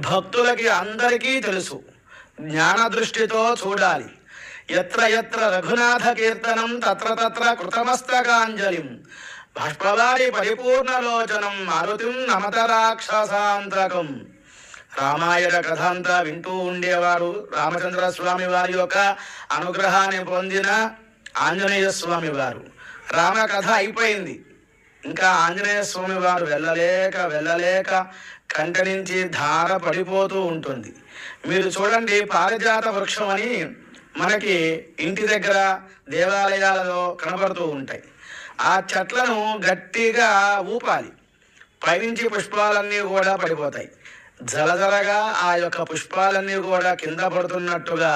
భక్తులకి అందరికీ తెలుసు. జ్ఞాన దృష్టితో చూడాలి. ఎత్ర ఎత్ర రఘునాథ కీర్తనం తత్ర తత్ర కృతమస్తకాంజలిం బాష్పవారి పరిపూర్ణలోచనం మారుతిం నమత రాక్షసాంతకం. రామాయణ కథ అంతా వింటూ ఉండేవారు. రామచంద్ర స్వామి వారి యొక్క అనుగ్రహాన్ని పొందిన ఆంజనేయ స్వామి వారు. రామ కథ అయిపోయింది. ఇంకా ఆంజనేయ స్వామి వారు వెళ్ళలేక కంట నుంచి ధార పడిపోతూ ఉంటుంది. మీరు చూడండి, పారిజాత వృక్షం అని మనకి ఇంటి దగ్గర దేవాలయాలలో కనబడుతూ ఉంటాయి. ఆ చెట్లను గట్టిగా ఊపాలి, పైనుంచి పుష్పాలన్నీ కూడా పడిపోతాయి. జలజలగా ఆ యొక్క పుష్పాలన్నీ కూడా కింద పడుతున్నట్టుగా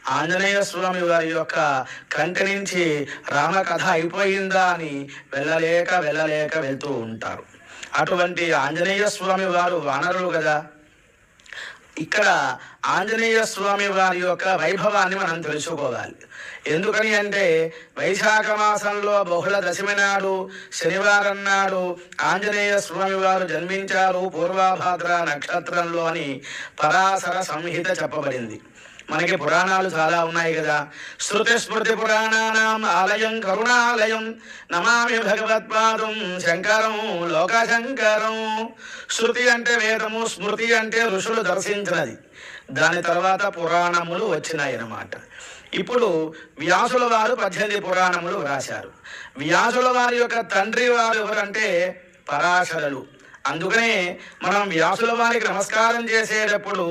ఆంజనేయ స్వామి వారి యొక్క కంటి నుంచి రామ కథ అయిపోయిందా అని వెళ్ళలేక వెళ్తూ ఉంటారు. అటువంటి ఆంజనేయ స్వామి వారు వానరులు కదా. ఇక్కడ ఆంజనేయ స్వామి వారి యొక్క వైభవాన్ని మనం తెలుసుకోవాలి. ఎందుకని అంటే వైశాఖ మాసంలో బహుళ దశమి నాడు శనివారం నాడు ఆంజనేయ స్వామి వారు జన్మించారు. పూర్వభాద్ర నక్షత్రంలో అని పరాశర సంహిత చెప్పబడింది. మనకి పురాణాలు చాలా ఉన్నాయి కదా. శృతి స్మృతి పురాణానాం ఆలయం కరుణాలయం నమామి భగవత్పాదం శంకరం లోకశంకరం. శృతి అంటే వేదము, స్మృతి అంటే ఋషులు దర్శించినది. దాని తర్వాత పురాణములు వచ్చినాయి అన్నమాట. ఇప్పుడు వ్యాసుల వారు 18 పురాణములు రాశారు. వ్యాసుల వారి యొక్క తండ్రి వారు ఎవరంటే పరాశరులు. అందుకనే మనం వ్యాసుల వారికి నమస్కారం చేసేటప్పుడు